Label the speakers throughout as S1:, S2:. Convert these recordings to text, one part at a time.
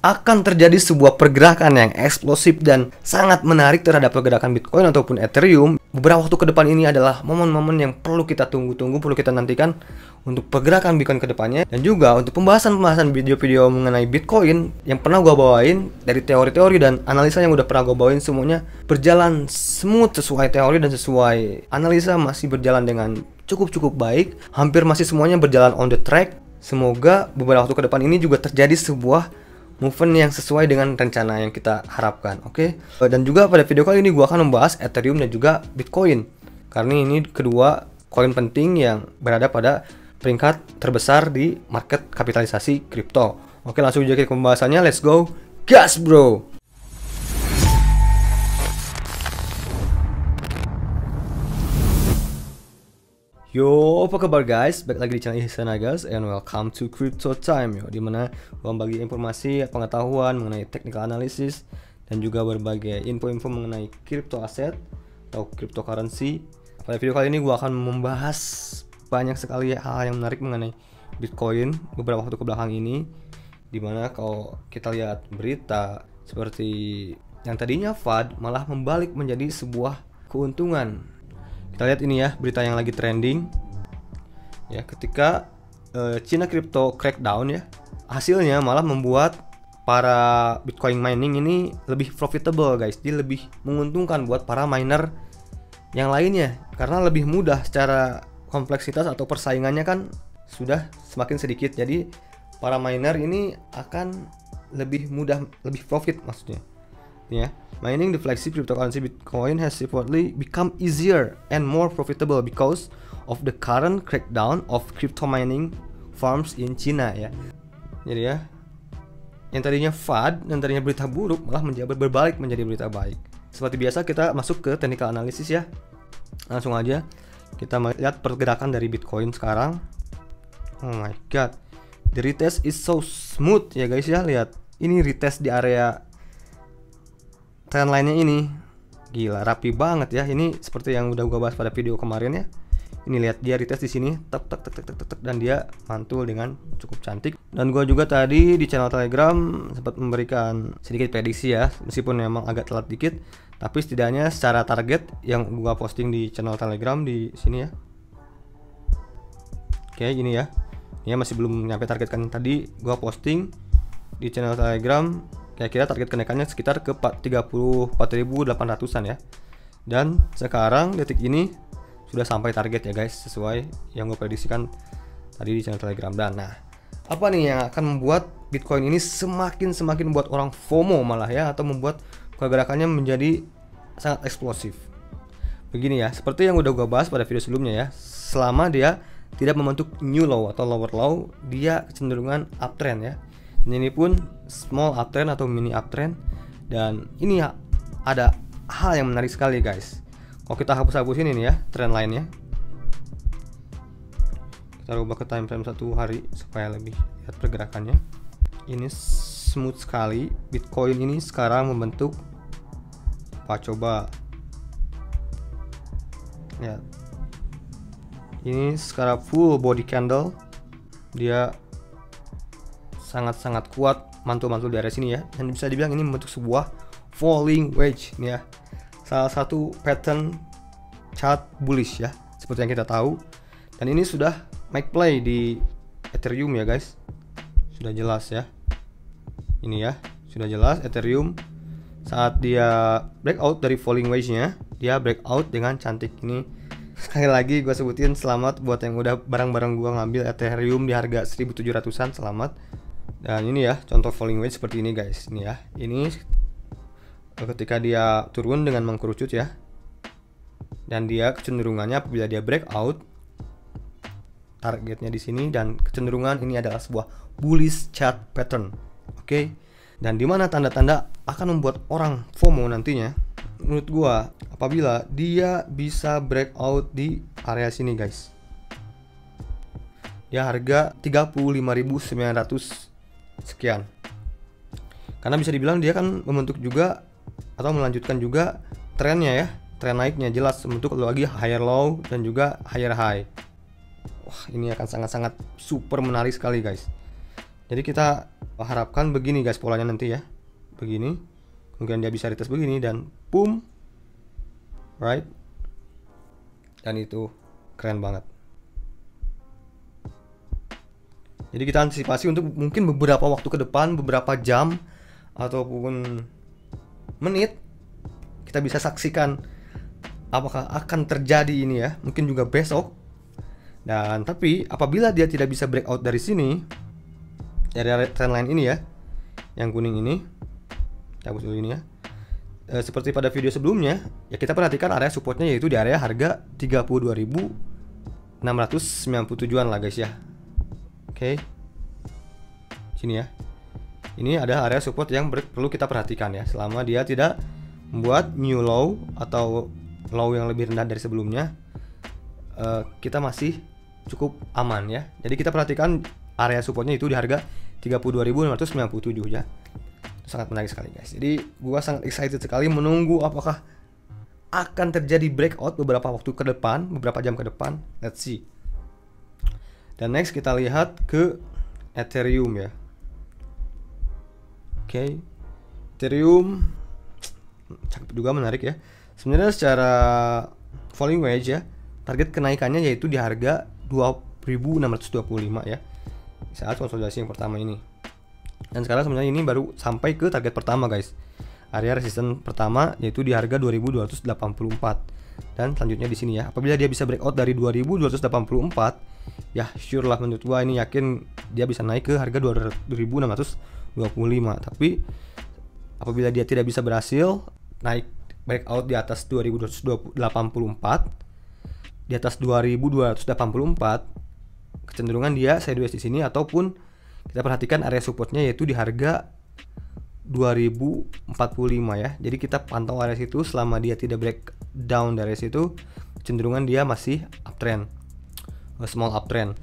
S1: akan terjadi sebuah pergerakan yang eksplosif dan sangat menarik terhadap pergerakan Bitcoin ataupun Ethereum. Beberapa waktu ke depan ini adalah momen-momen yang perlu kita tunggu-tunggu, perlu kita nantikan untuk pergerakan Bitcoin ke depannya. Dan juga untuk pembahasan-pembahasan video-video mengenai Bitcoin yang pernah gue bawain, dari teori-teori dan analisa yang udah pernah gue bawain, semuanya berjalan smooth sesuai teori dan sesuai analisa, masih berjalan dengan cukup baik. Hampir masih semuanya berjalan on the track. Semoga beberapa waktu ke depan ini juga terjadi sebuah movement yang sesuai dengan rencana yang kita harapkan, oke? Dan juga pada video kali ini gue akan membahas Ethereum dan juga Bitcoin, karena ini kedua koin penting yang berada pada peringkat terbesar di market kapitalisasi kripto. Oke, langsung aja ke pembahasannya, let's go, gas bro! Yo, apa kabar guys? Balik lagi di channel Ihsan Agas and welcome to Crypto Time, yo, dimana gue membagi informasi, pengetahuan mengenai technical analysis dan juga berbagai info-info mengenai crypto aset atau cryptocurrency. Pada video kali ini gue akan membahas banyak sekali hal yang menarik mengenai Bitcoin beberapa waktu kebelakang ini, dimana kalau kita lihat berita seperti yang tadinya FUD malah membalik menjadi sebuah keuntungan. Kita lihat ini ya, berita yang lagi trending ya, ketika China Crypto crackdown ya, hasilnya malah membuat para Bitcoin mining ini lebih profitable guys. Dia lebih menguntungkan buat para miner yang lainnya karena lebih mudah, secara kompleksitas atau persaingannya kan sudah semakin sedikit. Jadi para miner ini akan lebih mudah, lebih profit maksudnya ya. Mining the flagship cryptocurrency Bitcoin has reportedly become easier and more profitable because of the current crackdown of crypto mining farms in China ya. Jadi ya, yang tadinya FUD, yang tadinya berita buruk malah berbalik menjadi berita baik. Seperti biasa kita masuk ke technical analysis ya. Langsung aja kita melihat pergerakan dari Bitcoin sekarang. Oh my god, the retest is so smooth ya guys ya. Lihat, ini retest di area trendline-nya ini gila rapi banget ya. Ini seperti yang udah gua bahas pada video kemarin ya. Ini lihat, dia retest di sini, tek dan dia mantul dengan cukup cantik. Dan gua juga tadi di channel Telegram sempat memberikan sedikit prediksi ya, meskipun memang agak telat dikit, tapi setidaknya secara target yang gua posting di channel Telegram di sini ya. Oke, ini ya. Ini masih belum nyampe target kan, tadi gua posting di channel Telegram. Kira-kira target kenaikannya sekitar ke 34.800-an ya. Dan sekarang detik ini sudah sampai target ya guys, sesuai yang gue prediksikan tadi di channel Telegram. Dan nah, apa nih yang akan membuat Bitcoin ini semakin membuat orang FOMO malah ya, atau membuat pergerakannya menjadi sangat eksplosif? Begini ya, seperti yang udah gue bahas pada video sebelumnya ya, selama dia tidak membentuk new low atau lower low, dia kecenderungan uptrend ya. Ini pun small uptrend atau mini uptrend. Dan ini ya, ada hal yang menarik sekali guys. Kalau kita hapus-hapusin ini ya trend line-nya, kita rubah ke time frame 1 hari supaya lebih lihat pergerakannya. Ini smooth sekali. Bitcoin ini sekarang membentuk apa coba ya, ini sekarang full body candle. Dia sangat kuat, mantul-mantul di area sini ya, dan bisa dibilang ini membentuk sebuah falling wedge nih ya, salah satu pattern chart bullish ya, seperti yang kita tahu. Dan ini sudah make play di Ethereum ya guys, sudah jelas ya. Ini ya, sudah jelas Ethereum saat dia breakout dari falling wedge nya, dia breakout dengan cantik ini. Sekali lagi gue sebutin, selamat buat yang udah barang-barang gue ngambil Ethereum di harga 1700-an, selamat. Dan ini ya contoh falling wedge seperti ini guys. Ini ya, ini ketika dia turun dengan mengkerucut ya, dan dia kecenderungannya apabila dia breakout, targetnya di sini, dan kecenderungan ini adalah sebuah bullish chart pattern. Oke. Dan dimana tanda-tanda akan membuat orang FOMO nantinya, menurut gua apabila dia bisa breakout di area sini guys, ya harga 35.900 sekian. Karena bisa dibilang dia kan membentuk juga atau melanjutkan juga trennya ya, tren naiknya jelas membentuk lagi higher low dan juga higher high. Wah, ini akan sangat-sangat super menarik sekali guys. Jadi kita Harapkan begini guys polanya nanti ya, begini, kemudian dia bisa retest begini dan boom, right, dan itu keren banget. Jadi kita antisipasi untuk mungkin beberapa waktu ke depan, beberapa jam ataupun menit, kita bisa saksikan apakah akan terjadi ini ya, mungkin juga besok. Dan tapi apabila dia tidak bisa breakout dari sini, dari trendline ini ya, yang kuning ini, cabut dulu ini ya. Seperti pada video sebelumnya, ya kita perhatikan area supportnya yaitu di area harga 32.697-an lah guys ya. Oke. Sini ya. Ini ada area support yang perlu kita perhatikan ya, selama dia tidak membuat new low atau low yang lebih rendah dari sebelumnya, kita masih cukup aman ya. Jadi kita perhatikan area supportnya itu di harga 32.697 ya. Itu sangat menarik sekali guys. Jadi gua sangat excited sekali menunggu apakah akan terjadi breakout beberapa waktu ke depan, beberapa jam ke depan. Let's see. Dan next kita lihat ke Ethereum ya. Oke. Ethereum cakep juga, menarik ya. Sebenarnya secara falling wedge ya, target kenaikannya yaitu di harga 20.625 ya, saat konsolidasi yang pertama ini. Dan sekarang sebenarnya ini baru sampai ke target pertama guys, area resisten pertama yaitu di harga 2284. Dan selanjutnya di sini ya, apabila dia bisa breakout dari 2284, ya sure lah menurut gua ini yakin dia bisa naik ke harga 2625. Tapi apabila dia tidak bisa berhasil naik breakout di atas 2284, di atas 2284, kecenderungan dia sideways di sini, ataupun kita perhatikan area supportnya yaitu di harga 2045 ya. Jadi kita pantau area situ, selama dia tidak breakdown dari situ, kecenderungan dia masih uptrend, small uptrend.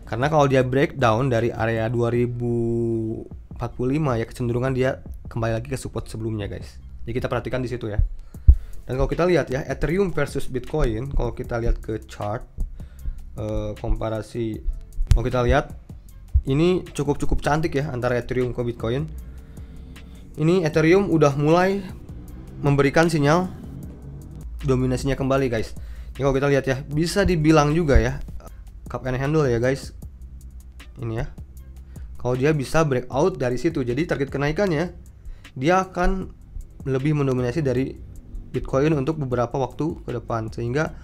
S1: Karena kalau dia breakdown dari area 2045 ya, kecenderungan dia kembali lagi ke support sebelumnya guys. Jadi kita perhatikan di situ ya. Dan kalau kita lihat ya, Ethereum versus Bitcoin, kalau kita lihat ke chart komparasi, kalau kita lihat ini cukup cantik ya antara Ethereum ke Bitcoin. Ini Ethereum udah mulai memberikan sinyal dominasinya kembali guys. Ini kalau kita lihat ya, bisa dibilang juga ya cup and handle ya guys. Ini ya, kalau dia bisa breakout dari situ, jadi target kenaikannya dia akan lebih mendominasi dari Bitcoin untuk beberapa waktu ke depan, sehingga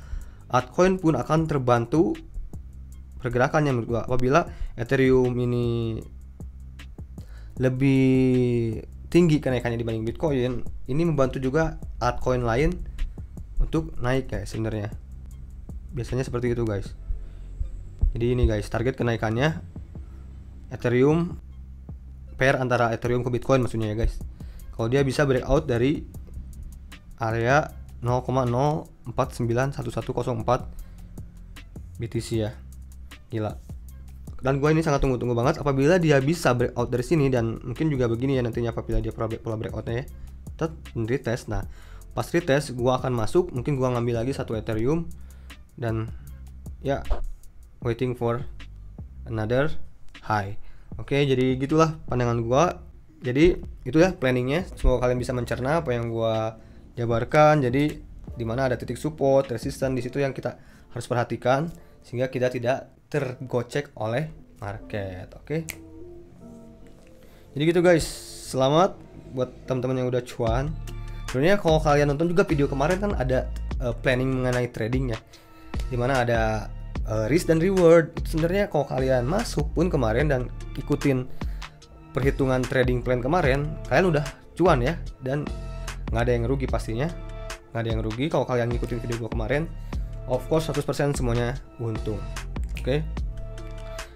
S1: altcoin pun akan terbantu pergerakannya menurut gua. Apabila Ethereum ini lebih tinggi kenaikannya dibanding Bitcoin, ini membantu juga altcoin lain untuk naik ya sebenarnya. Biasanya seperti itu guys. Jadi ini guys, target kenaikannya Ethereum, pair antara Ethereum ke Bitcoin maksudnya ya guys. Kalau dia bisa breakout dari area 0,049104 BTC ya, gila. Dan gue ini sangat tunggu-tunggu banget apabila dia bisa breakout dari sini, dan mungkin juga begini ya nantinya apabila dia pola breakoutnya ya, retest. Nah pas retest gue akan masuk, mungkin gue ngambil lagi satu Ethereum, dan ya waiting for another high. Oke, jadi gitulah pandangan gue. Jadi itu ya planningnya, semoga kalian bisa mencerna apa yang gue jabarkan. Jadi dimana ada titik support, resisten, di situ yang kita harus perhatikan sehingga kita tidak tergocek oleh market. Oke. Jadi gitu guys, selamat buat teman-teman yang udah cuan. Sebenarnya kalau kalian nonton juga video kemarin kan ada planning mengenai trading ya, dimana ada risk dan reward. Itu sebenarnya kalau kalian masuk pun kemarin dan ikutin perhitungan trading plan kemarin, kalian udah cuan ya, dan nggak ada yang rugi pastinya, nggak ada yang rugi kalau kalian ngikutin video gua kemarin. Of course 100% semuanya untung. Oke.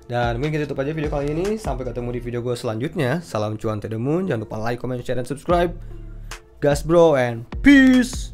S1: Dan mungkin kita tutup aja video kali ini. Sampai ketemu di video gue selanjutnya. Salam cuan to the moon. Jangan lupa like, comment, share, dan subscribe. Gas bro and peace.